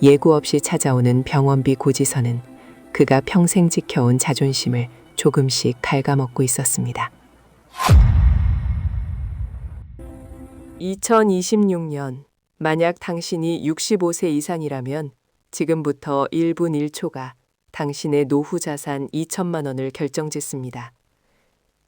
예고 없이 찾아오는 병원비 고지서는 그가 평생 지켜온 자존심을 조금씩 갉아먹고 있었습니다. 2026년, 만약 당신이 65세 이상이라면 지금부터 1분 1초가 당신의 노후 자산 2천만 원을 결정짓습니다.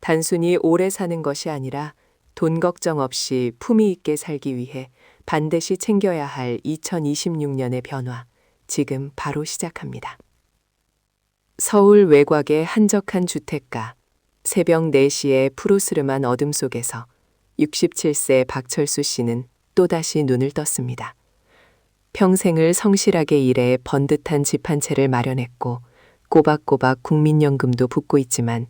단순히 오래 사는 것이 아니라 돈 걱정 없이 품위 있게 살기 위해 반드시 챙겨야 할 2026년의 변화, 지금 바로 시작합니다. 서울 외곽의 한적한 주택가, 새벽 4시의 푸르스름한 어둠 속에서 67세 박철수 씨는 또다시 눈을 떴습니다. 평생을 성실하게 일해 번듯한 집 한 채를 마련했고 꼬박꼬박 국민연금도 붙고 있지만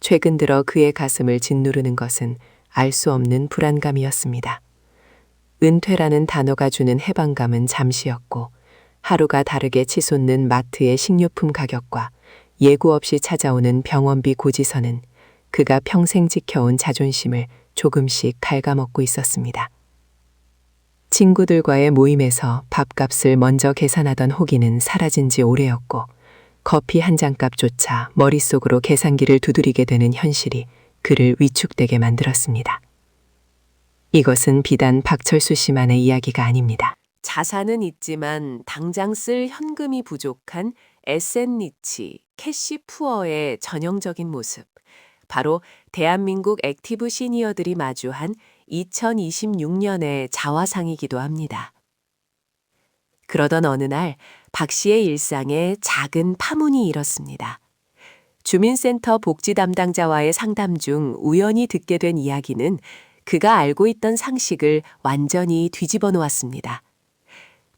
최근 들어 그의 가슴을 짓누르는 것은 알 수 없는 불안감이었습니다. 은퇴라는 단어가 주는 해방감은 잠시였고 하루가 다르게 치솟는 마트의 식료품 가격과 예고 없이 찾아오는 병원비 고지서는 그가 평생 지켜온 자존심을 조금씩 갉아먹고 있었습니다. 친구들과의 모임에서 밥값을 먼저 계산하던 호기는 사라진 지 오래였고 커피 한 잔값조차 머릿속으로 계산기를 두드리게 되는 현실이 그를 위축되게 만들었습니다. 이것은 비단 박철수 씨만의 이야기가 아닙니다. 자산은 있지만 당장 쓸 현금이 부족한 에센 리치, 캐시 푸어의 전형적인 모습. 바로 대한민국 액티브 시니어들이 마주한 2026년의 자화상이기도 합니다. 그러던 어느 날 박 씨의 일상에 작은 파문이 일었습니다. 주민센터 복지 담당자와의 상담 중 우연히 듣게 된 이야기는 그가 알고 있던 상식을 완전히 뒤집어 놓았습니다.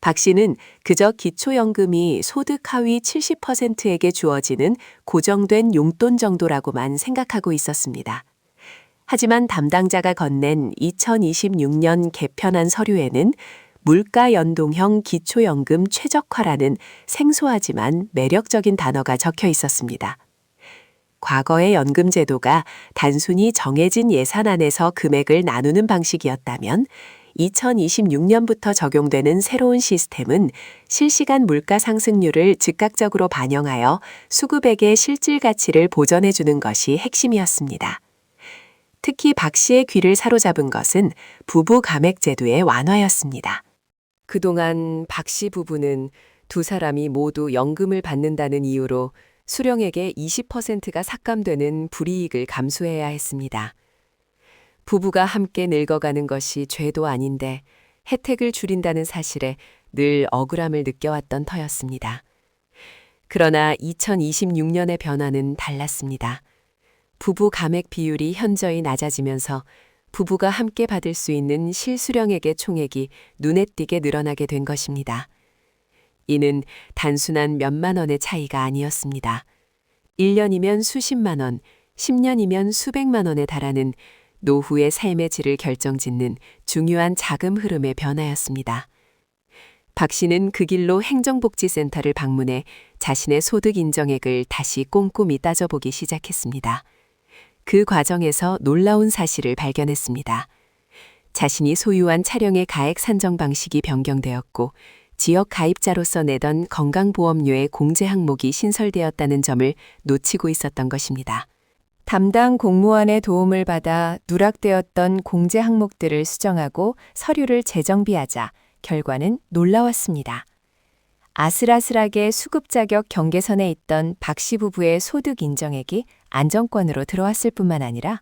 박 씨는 그저 기초연금이 소득 하위 70%에게 주어지는 고정된 용돈 정도라고만 생각하고 있었습니다. 하지만 담당자가 건넨 2026년 개편안 서류에는 물가 연동형 기초연금 최적화라는 생소하지만 매력적인 단어가 적혀 있었습니다. 과거의 연금 제도가 단순히 정해진 예산 안에서 금액을 나누는 방식이었다면 2026년부터 적용되는 새로운 시스템은 실시간 물가 상승률을 즉각적으로 반영하여 수급액의 실질 가치를 보전해 주는 것이 핵심이었습니다. 특히 박 씨의 귀를 사로잡은 것은 부부 감액 제도의 완화였습니다. 그동안 박 씨 부부는 두 사람이 모두 연금을 받는다는 이유로 수령액의 20%가 삭감되는 불이익을 감수해야 했습니다. 부부가 함께 늙어가는 것이 죄도 아닌데 혜택을 줄인다는 사실에 늘 억울함을 느껴왔던 터였습니다. 그러나 2026년의 변화는 달랐습니다. 부부 감액 비율이 현저히 낮아지면서 부부가 함께 받을 수 있는 실수령액의 총액이 눈에 띄게 늘어나게 된 것입니다. 이는 단순한 몇만 원의 차이가 아니었습니다. 1년이면 수십만 원, 10년이면 수백만 원에 달하는 노후의 삶의 질을 결정짓는 중요한 자금 흐름의 변화였습니다. 박 씨는 그 길로 행정복지센터를 방문해 자신의 소득 인정액을 다시 꼼꼼히 따져보기 시작했습니다. 그 과정에서 놀라운 사실을 발견했습니다. 자신이 소유한 차량의 가액 산정 방식이 변경되었고 지역 가입자로서 내던 건강보험료의 공제 항목이 신설되었다는 점을 놓치고 있었던 것입니다. 담당 공무원의 도움을 받아 누락되었던 공제 항목들을 수정하고 서류를 재정비하자 결과는 놀라웠습니다. 아슬아슬하게 수급 자격 경계선에 있던 박 씨 부부의 소득 인정액이 안정권으로 들어왔을 뿐만 아니라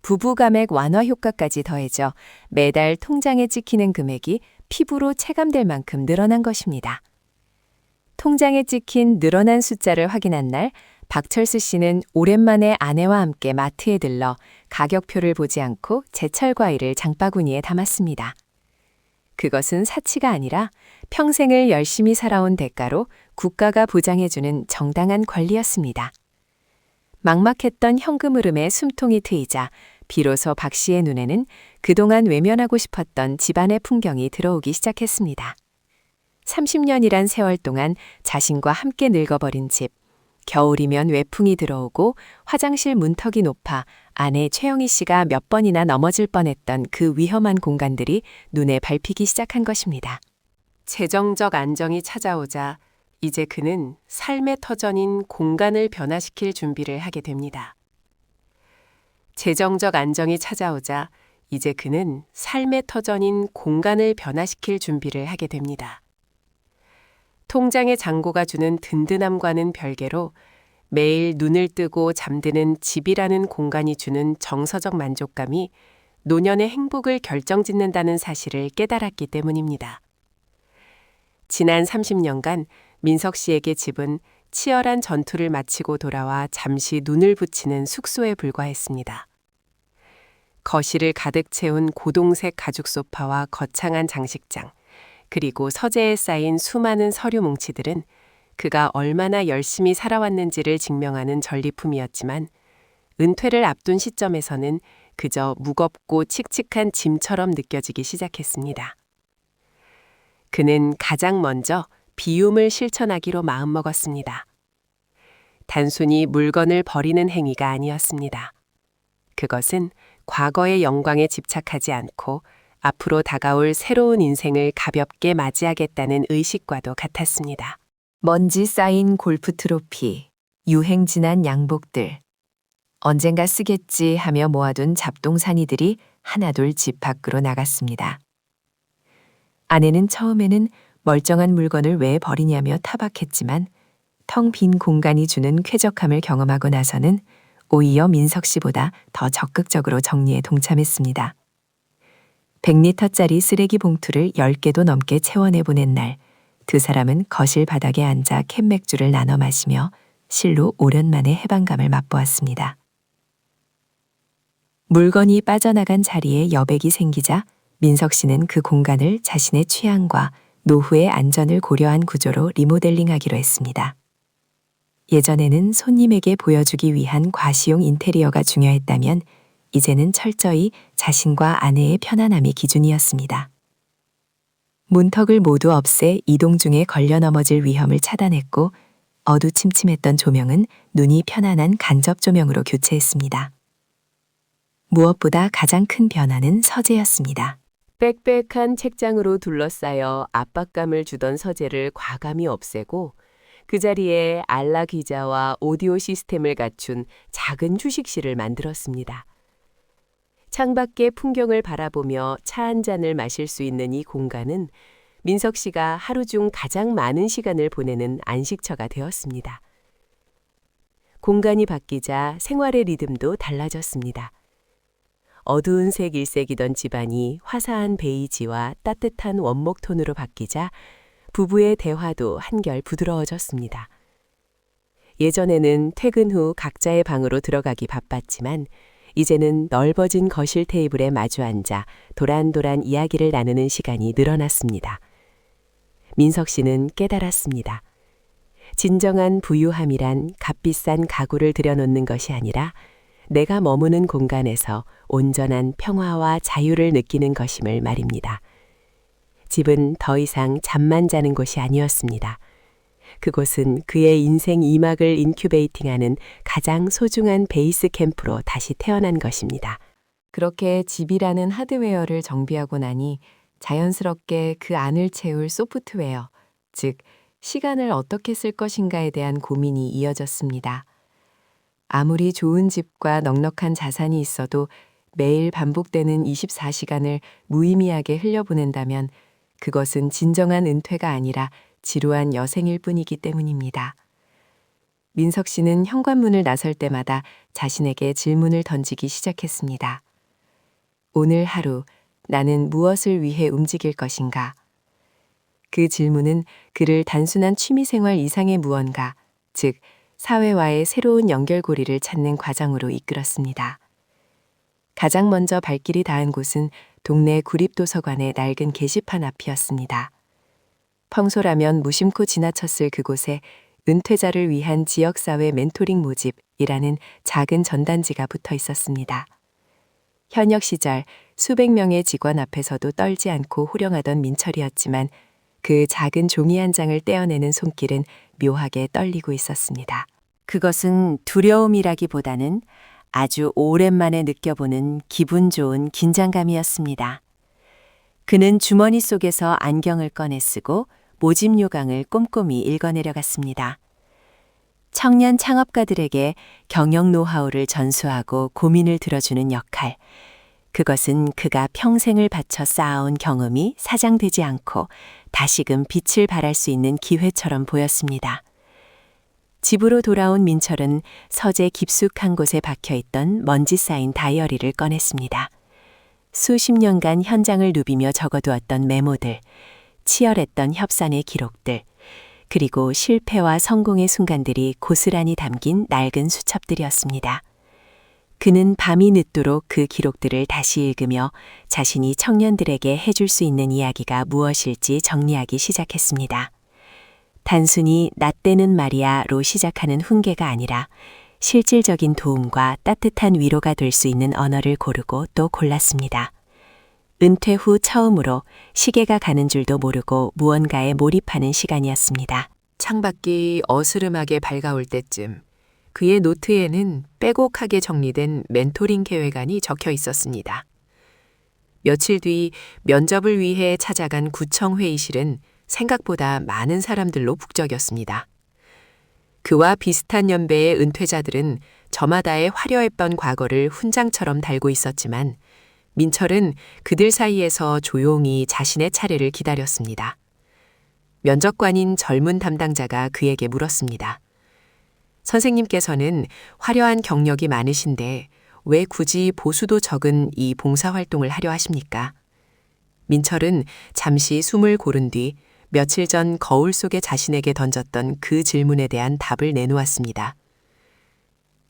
부부 감액 완화 효과까지 더해져 매달 통장에 찍히는 금액이 피부로 체감될 만큼 늘어난 것입니다. 통장에 찍힌 늘어난 숫자를 확인한 날 박철수 씨는 오랜만에 아내와 함께 마트에 들러 가격표를 보지 않고 제철 과일을 장바구니에 담았습니다. 그것은 사치가 아니라 평생을 열심히 살아온 대가로 국가가 보장해주는 정당한 권리였습니다. 막막했던 현금 흐름에 숨통이 트이자 비로소 박 씨의 눈에는 그동안 외면하고 싶었던 집안의 풍경이 들어오기 시작했습니다. 30년이란 세월 동안 자신과 함께 늙어버린 집, 겨울이면 외풍이 들어오고 화장실 문턱이 높아 아내 최영희 씨가 몇 번이나 넘어질 뻔했던 그 위험한 공간들이 눈에 밟히기 시작한 것입니다. 재정적 안정이 찾아오자 이제 그는 삶의 터전인 공간을 변화시킬 준비를 하게 됩니다. 재정적 안정이 찾아오자 이제 그는 삶의 터전인 공간을 변화시킬 준비를 하게 됩니다. 통장의 잔고가 주는 든든함과는 별개로 매일 눈을 뜨고 잠드는 집이라는 공간이 주는 정서적 만족감이 노년의 행복을 결정짓는다는 사실을 깨달았기 때문입니다. 지난 30년간 민석 씨에게 집은 치열한 전투를 마치고 돌아와 잠시 눈을 붙이는 숙소에 불과했습니다. 거실을 가득 채운 고동색 가죽 소파와 거창한 장식장, 그리고 서재에 쌓인 수많은 서류 뭉치들은 그가 얼마나 열심히 살아왔는지를 증명하는 전리품이었지만 은퇴를 앞둔 시점에서는 그저 무겁고 칙칙한 짐처럼 느껴지기 시작했습니다. 그는 가장 먼저 비움을 실천하기로 마음먹었습니다. 단순히 물건을 버리는 행위가 아니었습니다. 그것은 과거의 영광에 집착하지 않고 앞으로 다가올 새로운 인생을 가볍게 맞이하겠다는 의식과도 같았습니다. 먼지 쌓인 골프 트로피, 유행 지난 양복들, 언젠가 쓰겠지 하며 모아둔 잡동사니들이 하나둘 집 밖으로 나갔습니다. 아내는 처음에는 멀쩡한 물건을 왜 버리냐며 타박했지만 텅 빈 공간이 주는 쾌적함을 경험하고 나서는 오히려 민석 씨보다 더 적극적으로 정리에 동참했습니다. 100리터짜리 쓰레기 봉투를 10개도 넘게 채워내 보낸 날, 두 사람은 거실 바닥에 앉아 캔맥주를 나눠 마시며 실로 오랜만에 해방감을 맛보았습니다. 물건이 빠져나간 자리에 여백이 생기자 민석 씨는 그 공간을 자신의 취향과 노후의 안전을 고려한 구조로 리모델링하기로 했습니다. 예전에는 손님에게 보여주기 위한 과시용 인테리어가 중요했다면 이제는 철저히 자신과 아내의 편안함이 기준이었습니다. 문턱을 모두 없애 이동 중에 걸려 넘어질 위험을 차단했고 어두침침했던 조명은 눈이 편안한 간접 조명으로 교체했습니다. 무엇보다 가장 큰 변화는 서재였습니다. 빽빽한 책장으로 둘러싸여 압박감을 주던 서재를 과감히 없애고 그 자리에 알라 기자와 오디오 시스템을 갖춘 작은 휴식실을 만들었습니다. 창밖의 풍경을 바라보며 차 한 잔을 마실 수 있는 이 공간은 민석 씨가 하루 중 가장 많은 시간을 보내는 안식처가 되었습니다. 공간이 바뀌자 생활의 리듬도 달라졌습니다. 어두운 색 일색이던 집안이 화사한 베이지와 따뜻한 원목 톤으로 바뀌자 부부의 대화도 한결 부드러워졌습니다. 예전에는 퇴근 후 각자의 방으로 들어가기 바빴지만 이제는 넓어진 거실 테이블에 마주 앉아 도란도란 이야기를 나누는 시간이 늘어났습니다. 민석 씨는 깨달았습니다. 진정한 부유함이란 값비싼 가구를 들여놓는 것이 아니라 내가 머무는 공간에서 온전한 평화와 자유를 느끼는 것임을 말입니다. 집은 더 이상 잠만 자는 곳이 아니었습니다. 그곳은 그의 인생 2막을 인큐베이팅하는 가장 소중한 베이스 캠프로 다시 태어난 것입니다. 그렇게 집이라는 하드웨어를 정비하고 나니 자연스럽게 그 안을 채울 소프트웨어, 즉 시간을 어떻게 쓸 것인가에 대한 고민이 이어졌습니다. 아무리 좋은 집과 넉넉한 자산이 있어도 매일 반복되는 24시간을 무의미하게 흘려보낸다면 그것은 진정한 은퇴가 아니라 지루한 여생일 뿐이기 때문입니다. 민석 씨는 현관문을 나설 때마다 자신에게 질문을 던지기 시작했습니다. 오늘 하루 나는 무엇을 위해 움직일 것인가? 그 질문은 그를 단순한 취미생활 이상의 무언가, 즉 사회와의 새로운 연결고리를 찾는 과정으로 이끌었습니다. 가장 먼저 발길이 닿은 곳은 동네 구립도서관의 낡은 게시판 앞이었습니다. 평소라면 무심코 지나쳤을 그곳에 은퇴자를 위한 지역사회 멘토링 모집이라는 작은 전단지가 붙어 있었습니다. 현역 시절 수백 명의 직원 앞에서도 떨지 않고 호령하던 민철이었지만 그 작은 종이 한 장을 떼어내는 손길은 묘하게 떨리고 있었습니다. 그것은 두려움이라기보다는 아주 오랜만에 느껴보는 기분 좋은 긴장감이었습니다. 그는 주머니 속에서 안경을 꺼내 쓰고 모집 요강을 꼼꼼히 읽어내려갔습니다. 청년 창업가들에게 경영 노하우를 전수하고 고민을 들어주는 역할. 그것은 그가 평생을 바쳐 쌓아온 경험이 사장되지 않고 다시금 빛을 발할 수 있는 기회처럼 보였습니다. 집으로 돌아온 민철은 서재 깊숙한 곳에 박혀있던 먼지 쌓인 다이어리를 꺼냈습니다. 수십 년간 현장을 누비며 적어두었던 메모들, 치열했던 협상의 기록들, 그리고 실패와 성공의 순간들이 고스란히 담긴 낡은 수첩들이었습니다. 그는 밤이 늦도록 그 기록들을 다시 읽으며 자신이 청년들에게 해줄 수 있는 이야기가 무엇일지 정리하기 시작했습니다. 단순히 나 때는 말이야로 시작하는 훈계가 아니라 실질적인 도움과 따뜻한 위로가 될 수 있는 언어를 고르고 또 골랐습니다. 은퇴 후 처음으로 시계가 가는 줄도 모르고 무언가에 몰입하는 시간이었습니다. 창밖이 어스름하게 밝아올 때쯤 그의 노트에는 빼곡하게 정리된 멘토링 계획안이 적혀 있었습니다. 며칠 뒤 면접을 위해 찾아간 구청 회의실은 생각보다 많은 사람들로 북적였습니다. 그와 비슷한 연배의 은퇴자들은 저마다의 화려했던 과거를 훈장처럼 달고 있었지만 민철은 그들 사이에서 조용히 자신의 차례를 기다렸습니다. 면접관인 젊은 담당자가 그에게 물었습니다. 선생님께서는 화려한 경력이 많으신데 왜 굳이 보수도 적은 이 봉사활동을 하려 하십니까? 민철은 잠시 숨을 고른 뒤 며칠 전 거울 속에 자신에게 던졌던 그 질문에 대한 답을 내놓았습니다.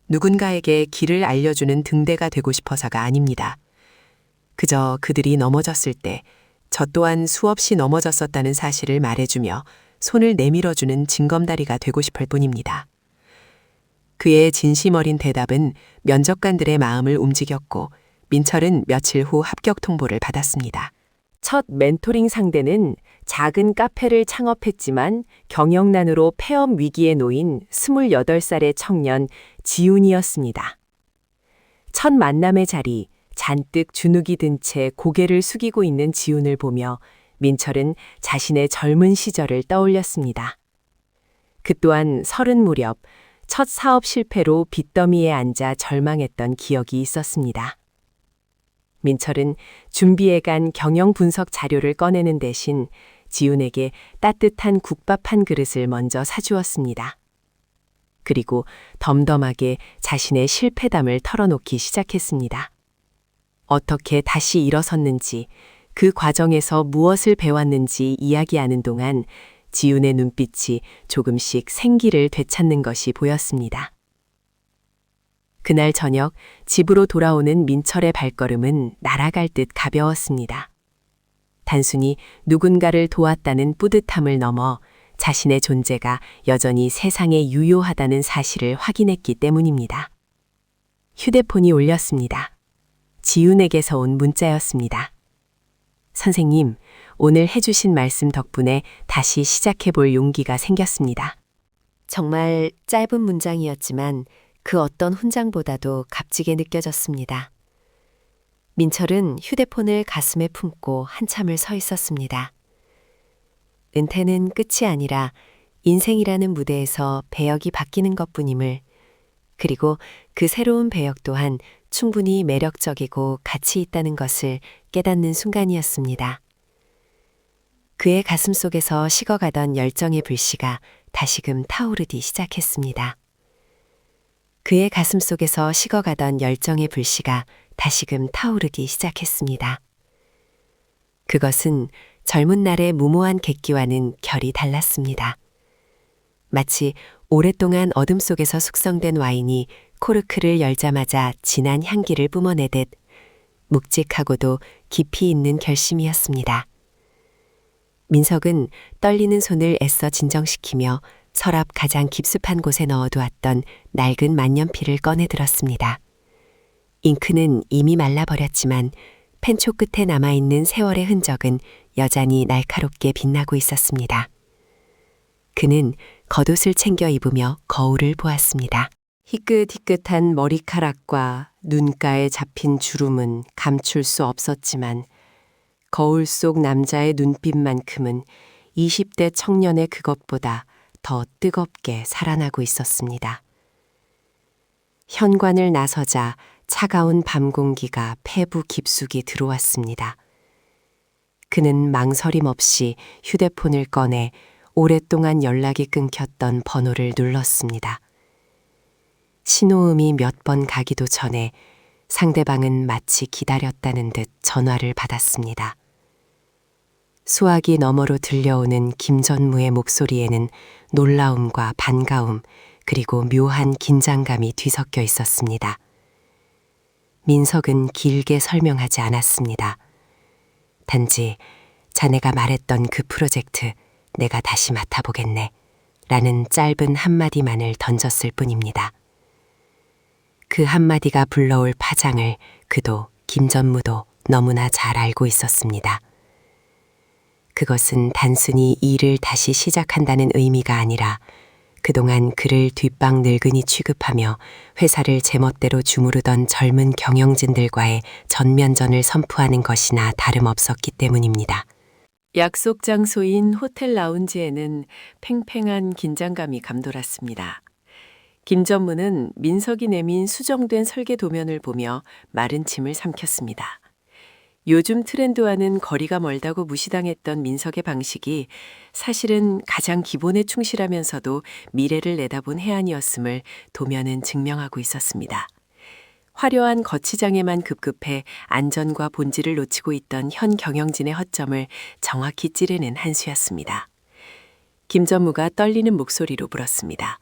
누군가에게 길을 알려주는 등대가 되고 싶어서가 아닙니다. 그저 그들이 넘어졌을 때 저 또한 수없이 넘어졌었다는 사실을 말해주며 손을 내밀어주는 징검다리가 되고 싶을 뿐입니다. 그의 진심 어린 대답은 면접관들의 마음을 움직였고 민철은 며칠 후 합격 통보를 받았습니다. 첫 멘토링 상대는 작은 카페를 창업했지만 경영난으로 폐업 위기에 놓인 28살의 청년 지훈이었습니다. 첫 만남의 자리, 잔뜩 주눅이 든 채 고개를 숙이고 있는 지훈을 보며 민철은 자신의 젊은 시절을 떠올렸습니다. 그 또한 30 무렵 첫 사업 실패로 빚더미에 앉아 절망했던 기억이 있었습니다. 민철은 준비해간 경영 분석 자료를 꺼내는 대신 지훈에게 따뜻한 국밥 한 그릇을 먼저 사주었습니다. 그리고 덤덤하게 자신의 실패담을 털어놓기 시작했습니다. 어떻게 다시 일어섰는지, 그 과정에서 무엇을 배웠는지 이야기하는 동안 지훈의 눈빛이 조금씩 생기를 되찾는 것이 보였습니다. 그날 저녁 집으로 돌아오는 민철의 발걸음은 날아갈 듯 가벼웠습니다. 단순히 누군가를 도왔다는 뿌듯함을 넘어 자신의 존재가 여전히 세상에 유효하다는 사실을 확인했기 때문입니다. 휴대폰이 울렸습니다. 지훈에게서 온 문자였습니다. 선생님, 오늘 해주신 말씀 덕분에 다시 시작해볼 용기가 생겼습니다. 정말 짧은 문장이었지만 그 어떤 훈장보다도 값지게 느껴졌습니다. 민철은 휴대폰을 가슴에 품고 한참을 서 있었습니다. 은퇴는 끝이 아니라 인생이라는 무대에서 배역이 바뀌는 것뿐임을, 그리고 그 새로운 배역 또한 충분히 매력적이고 가치 있다는 것을 깨닫는 순간이었습니다. 그의 가슴 속에서 식어가던 열정의 불씨가 다시금 타오르기 시작했습니다. 그의 가슴 속에서 식어가던 열정의 불씨가 다시금 타오르기 시작했습니다. 그것은 젊은 날의 무모한 객기와는 결이 달랐습니다. 마치 오랫동안 어둠 속에서 숙성된 와인이 코르크를 열자마자 진한 향기를 뿜어내듯 묵직하고도 깊이 있는 결심이었습니다. 민석은 떨리는 손을 애써 진정시키며 서랍 가장 깊숙한 곳에 넣어두었던 낡은 만년필을 꺼내들었습니다. 잉크는 이미 말라버렸지만 펜초 끝에 남아있는 세월의 흔적은 여전히 날카롭게 빛나고 있었습니다. 그는 겉옷을 챙겨 입으며 거울을 보았습니다. 희끗희끗한 머리카락과 눈가에 잡힌 주름은 감출 수 없었지만 거울 속 남자의 눈빛만큼은 20대 청년의 그것보다 더 뜨겁게 살아나고 있었습니다. 현관을 나서자 차가운 밤 공기가 폐부 깊숙이 들어왔습니다. 그는 망설임 없이 휴대폰을 꺼내 오랫동안 연락이 끊겼던 번호를 눌렀습니다. 신호음이 몇 번 가기도 전에 상대방은 마치 기다렸다는 듯 전화를 받았습니다. 수화기 너머로 들려오는 김전무의 목소리에는 놀라움과 반가움 그리고 묘한 긴장감이 뒤섞여 있었습니다. 민석은 길게 설명하지 않았습니다. 단지 자네가 말했던 그 프로젝트 내가 다시 맡아보겠네 라는 짧은 한마디만을 던졌을 뿐입니다. 그 한마디가 불러올 파장을 그도 김전무도 너무나 잘 알고 있었습니다. 그것은 단순히 일을 다시 시작한다는 의미가 아니라 그동안 그를 뒷방 늙은이 취급하며 회사를 제멋대로 주무르던 젊은 경영진들과의 전면전을 선포하는 것이나 다름없었기 때문입니다. 약속 장소인 호텔 라운지에는 팽팽한 긴장감이 감돌았습니다. 김전무는 민석이 내민 수정된 설계 도면을 보며 마른 침을 삼켰습니다. 요즘 트렌드와는 거리가 멀다고 무시당했던 민석의 방식이 사실은 가장 기본에 충실하면서도 미래를 내다본 해안이었음을 도면은 증명하고 있었습니다. 화려한 거치장에만 급급해 안전과 본질을 놓치고 있던 현 경영진의 허점을 정확히 찌르는 한 수였습니다. 김전무가 떨리는 목소리로 물었습니다.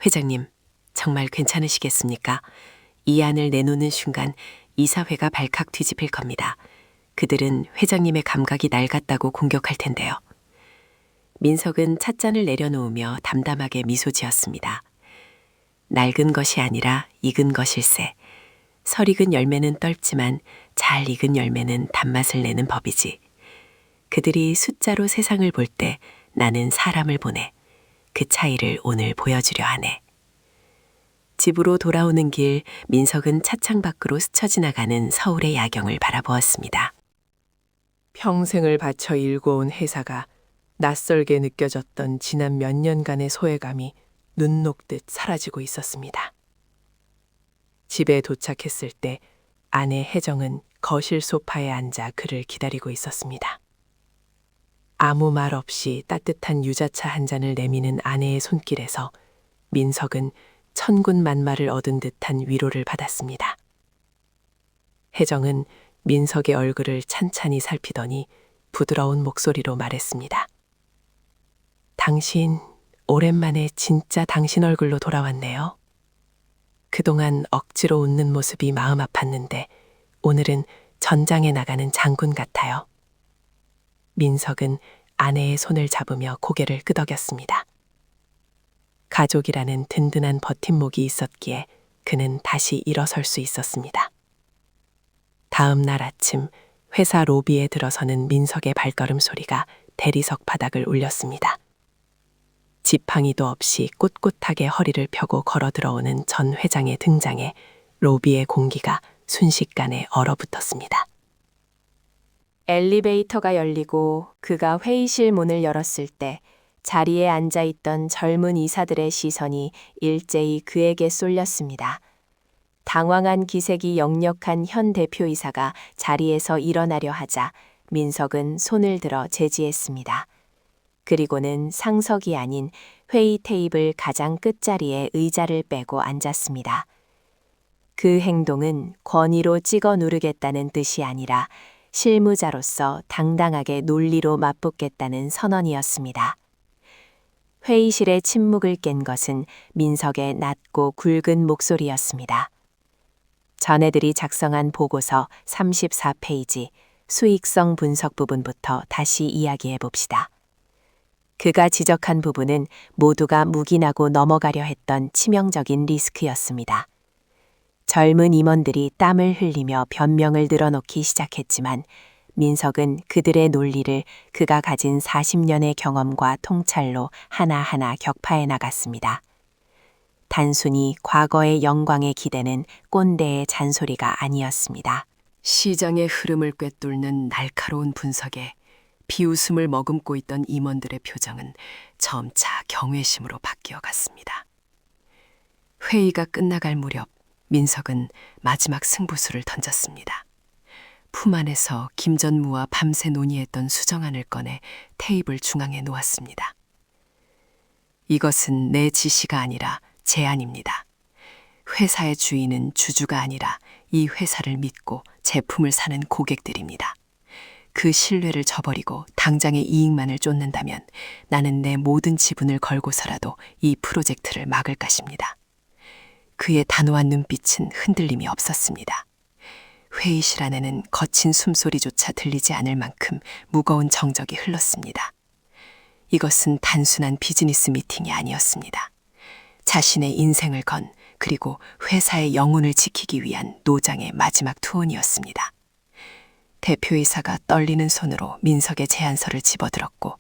회장님, 정말 괜찮으시겠습니까? 이 안을 내놓는 순간 이사회가 발칵 뒤집힐 겁니다. 그들은 회장님의 감각이 낡았다고 공격할 텐데요. 민석은 찻잔을 내려놓으며 담담하게 미소 지었습니다. 낡은 것이 아니라 익은 것일세. 설익은 열매는 떫지만 잘 익은 열매는 단맛을 내는 법이지. 그들이 숫자로 세상을 볼 때 나는 사람을 보내. 그 차이를 오늘 보여주려 하네. 집으로 돌아오는 길 민석은 차창 밖으로 스쳐 지나가는 서울의 야경을 바라보았습니다. 평생을 바쳐 일궈온 회사가 낯설게 느껴졌던 지난 몇 년간의 소외감이 눈 녹듯 사라지고 있었습니다. 집에 도착했을 때 아내 혜정은 거실 소파에 앉아 그를 기다리고 있었습니다. 아무 말 없이 따뜻한 유자차 한 잔을 내미는 아내의 손길에서 민석은 천군만마를 얻은 듯한 위로를 받았습니다. 혜정은 민석의 얼굴을 찬찬히 살피더니 부드러운 목소리로 말했습니다. 당신, 오랜만에 진짜 당신 얼굴로 돌아왔네요. 그동안 억지로 웃는 모습이 마음 아팠는데 오늘은 전장에 나가는 장군 같아요. 민석은 아내의 손을 잡으며 고개를 끄덕였습니다. 가족이라는 든든한 버팀목이 있었기에 그는 다시 일어설 수 있었습니다. 다음 날 아침 회사 로비에 들어서는 민석의 발걸음 소리가 대리석 바닥을 울렸습니다. 지팡이도 없이 꼿꼿하게 허리를 펴고 걸어 들어오는 전 회장의 등장에 로비의 공기가 순식간에 얼어붙었습니다. 엘리베이터가 열리고 그가 회의실 문을 열었을 때 자리에 앉아있던 젊은 이사들의 시선이 일제히 그에게 쏠렸습니다. 당황한 기색이 역력한 현 대표이사가 자리에서 일어나려 하자 민석은 손을 들어 제지했습니다. 그리고는 상석이 아닌 회의 테이블 가장 끝자리에 의자를 빼고 앉았습니다. 그 행동은 권위로 찍어 누르겠다는 뜻이 아니라 실무자로서 당당하게 논리로 맞붙겠다는 선언이었습니다. 회의실의 침묵을 깬 것은 민석의 낮고 굵은 목소리였습니다. 자네들이 작성한 보고서 34페이지 수익성 분석 부분부터 다시 이야기해 봅시다. 그가 지적한 부분은 모두가 묵인하고 넘어가려 했던 치명적인 리스크였습니다. 젊은 임원들이 땀을 흘리며 변명을 늘어놓기 시작했지만 민석은 그들의 논리를 그가 가진 40년의 경험과 통찰로 하나하나 격파해 나갔습니다. 단순히 과거의 영광에 기대는 꼰대의 잔소리가 아니었습니다. 시장의 흐름을 꿰뚫는 날카로운 분석에 비웃음을 머금고 있던 임원들의 표정은 점차 경외심으로 바뀌어 갔습니다. 회의가 끝나갈 무렵 민석은 마지막 승부수를 던졌습니다. 품 안에서 김 전무와 밤새 논의했던 수정안을 꺼내 테이블 중앙에 놓았습니다. 이것은 내 지시가 아니라 제안입니다. 회사의 주인은 주주가 아니라 이 회사를 믿고 제품을 사는 고객들입니다. 그 신뢰를 저버리고 당장의 이익만을 쫓는다면 나는 내 모든 지분을 걸고서라도 이 프로젝트를 막을 것입니다. 그의 단호한 눈빛은 흔들림이 없었습니다. 회의실 안에는 거친 숨소리조차 들리지 않을 만큼 무거운 정적이 흘렀습니다. 이것은 단순한 비즈니스 미팅이 아니었습니다. 자신의 인생을 건 그리고 회사의 영혼을 지키기 위한 노장의 마지막 투혼이었습니다. 대표이사가 떨리는 손으로 민석의 제안서를 집어들었고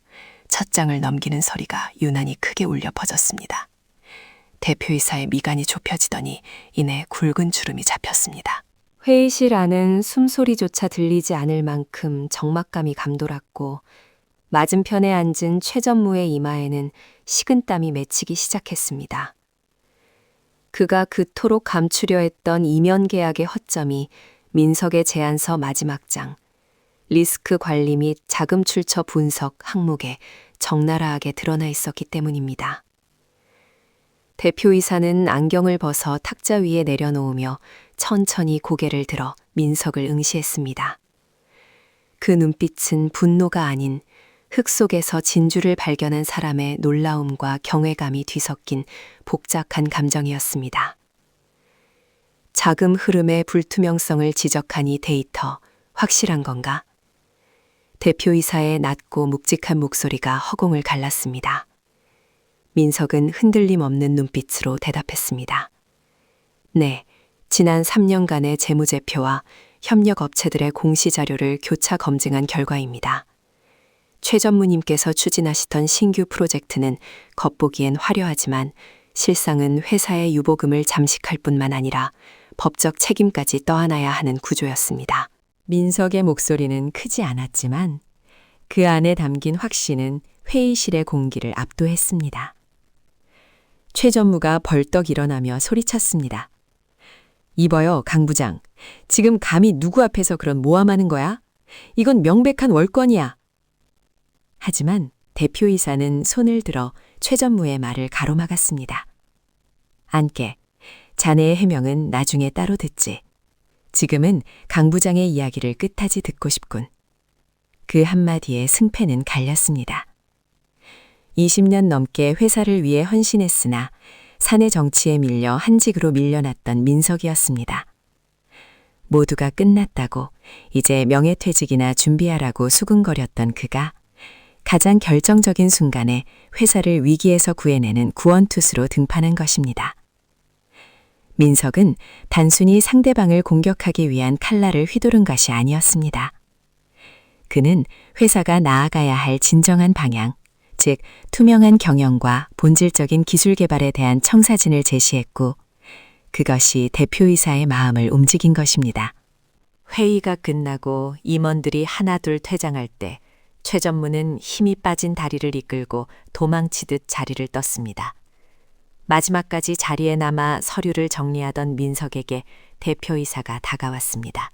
첫 장을 넘기는 소리가 유난히 크게 울려 퍼졌습니다. 대표이사의 미간이 좁혀지더니 이내 굵은 주름이 잡혔습니다. 회의실 안은 숨소리조차 들리지 않을 만큼 적막감이 감돌았고 맞은편에 앉은 최 전무의 이마에는 식은땀이 맺히기 시작했습니다. 그가 그토록 감추려 했던 이면 계약의 허점이 민석의 제안서 마지막 장, 리스크 관리 및 자금 출처 분석 항목에 적나라하게 드러나 있었기 때문입니다. 대표이사는 안경을 벗어 탁자 위에 내려놓으며 천천히 고개를 들어 민석을 응시했습니다. 그 눈빛은 분노가 아닌 흙 속에서 진주를 발견한 사람의 놀라움과 경외감이 뒤섞인 복잡한 감정이었습니다. 자금 흐름의 불투명성을 지적한 이 데이터, 확실한 건가? 대표이사의 낮고 묵직한 목소리가 허공을 갈랐습니다. 민석은 흔들림 없는 눈빛으로 대답했습니다. 네, 지난 3년간의 재무제표와 협력업체들의 공시자료를 교차 검증한 결과입니다. 최 전무님께서 추진하시던 신규 프로젝트는 겉보기엔 화려하지만 실상은 회사의 유보금을 잠식할 뿐만 아니라 법적 책임까지 떠안아야 하는 구조였습니다. 민석의 목소리는 크지 않았지만 그 안에 담긴 확신은 회의실의 공기를 압도했습니다. 최 전무가 벌떡 일어나며 소리쳤습니다. 이봐요, 강 부장. 지금 감히 누구 앞에서 그런 모함하는 거야? 이건 명백한 월권이야. 하지만 대표이사는 손을 들어 최 전무의 말을 가로막았습니다. 안깨, 자네의 해명은 나중에 따로 듣지. 지금은 강 부장의 이야기를 끝까지 듣고 싶군. 그 한마디에 승패는 갈렸습니다. 20년 넘게 회사를 위해 헌신했으나 사내 정치에 밀려 한직으로 밀려났던 민석이었습니다. 모두가 끝났다고 이제 명예퇴직이나 준비하라고 수군거렸던 그가 가장 결정적인 순간에 회사를 위기에서 구해내는 구원투수로 등판한 것입니다. 민석은 단순히 상대방을 공격하기 위한 칼날을 휘두른 것이 아니었습니다. 그는 회사가 나아가야 할 진정한 방향, 즉 투명한 경영과 본질적인 기술 개발에 대한 청사진을 제시했고 그것이 대표이사의 마음을 움직인 것입니다. 회의가 끝나고 임원들이 하나둘 퇴장할 때 최 전무는 힘이 빠진 다리를 이끌고 도망치듯 자리를 떴습니다. 마지막까지 자리에 남아 서류를 정리하던 민석에게 대표이사가 다가왔습니다.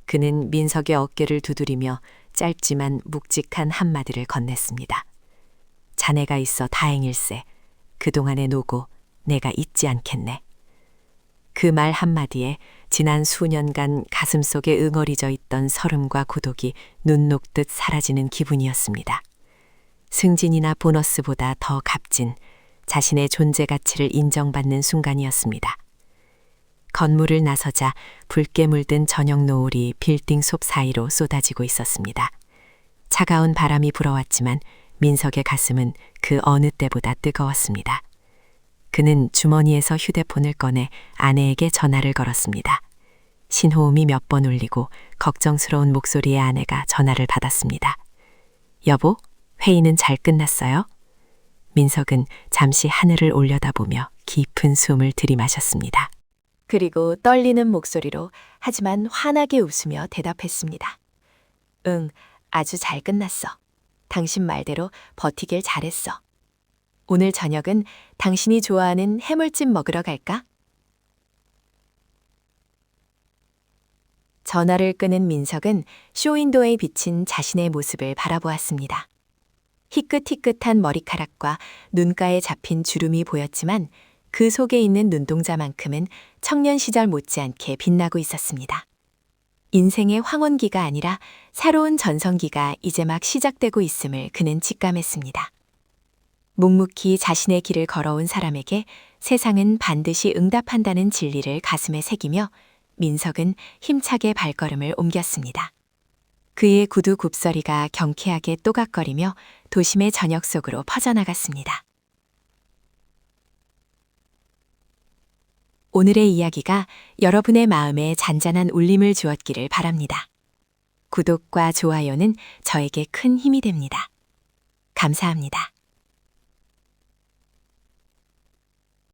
그는 민석의 어깨를 두드리며 짧지만 묵직한 한마디를 건넸습니다. 자네가 있어 다행일세. 그동안의 노고 내가 잊지 않겠네. 그 말 한마디에 지난 수년간 가슴속에 응어리져 있던 설움과 고독이 눈 녹듯 사라지는 기분이었습니다. 승진이나 보너스보다 더 값진 자신의 존재 가치를 인정받는 순간이었습니다. 건물을 나서자 붉게 물든 저녁 노을이 빌딩 속 사이로 쏟아지고 있었습니다. 차가운 바람이 불어왔지만 민석의 가슴은 그 어느 때보다 뜨거웠습니다. 그는 주머니에서 휴대폰을 꺼내 아내에게 전화를 걸었습니다. 신호음이 몇 번 울리고 걱정스러운 목소리의 아내가 전화를 받았습니다. 여보, 회의는 잘 끝났어요? 민석은 잠시 하늘을 올려다보며 깊은 숨을 들이마셨습니다. 그리고 떨리는 목소리로 하지만 환하게 웃으며 대답했습니다. 응, 아주 잘 끝났어. 당신 말대로 버티길 잘했어. 오늘 저녁은 당신이 좋아하는 해물찜 먹으러 갈까? 전화를 끄는 민석은 쇼윈도에 비친 자신의 모습을 바라보았습니다. 희끗희끗한 머리카락과 눈가에 잡힌 주름이 보였지만 그 속에 있는 눈동자만큼은 청년 시절 못지않게 빛나고 있었습니다. 인생의 황혼기가 아니라 새로운 전성기가 이제 막 시작되고 있음을 그는 직감했습니다. 묵묵히 자신의 길을 걸어온 사람에게 세상은 반드시 응답한다는 진리를 가슴에 새기며 민석은 힘차게 발걸음을 옮겼습니다. 그의 구두 굽소리가 경쾌하게 또각거리며 도심의 저녁 속으로 퍼져나갔습니다. 오늘의 이야기가 여러분의 마음에 잔잔한 울림을 주었기를 바랍니다. 구독과 좋아요는 저에게 큰 힘이 됩니다. 감사합니다.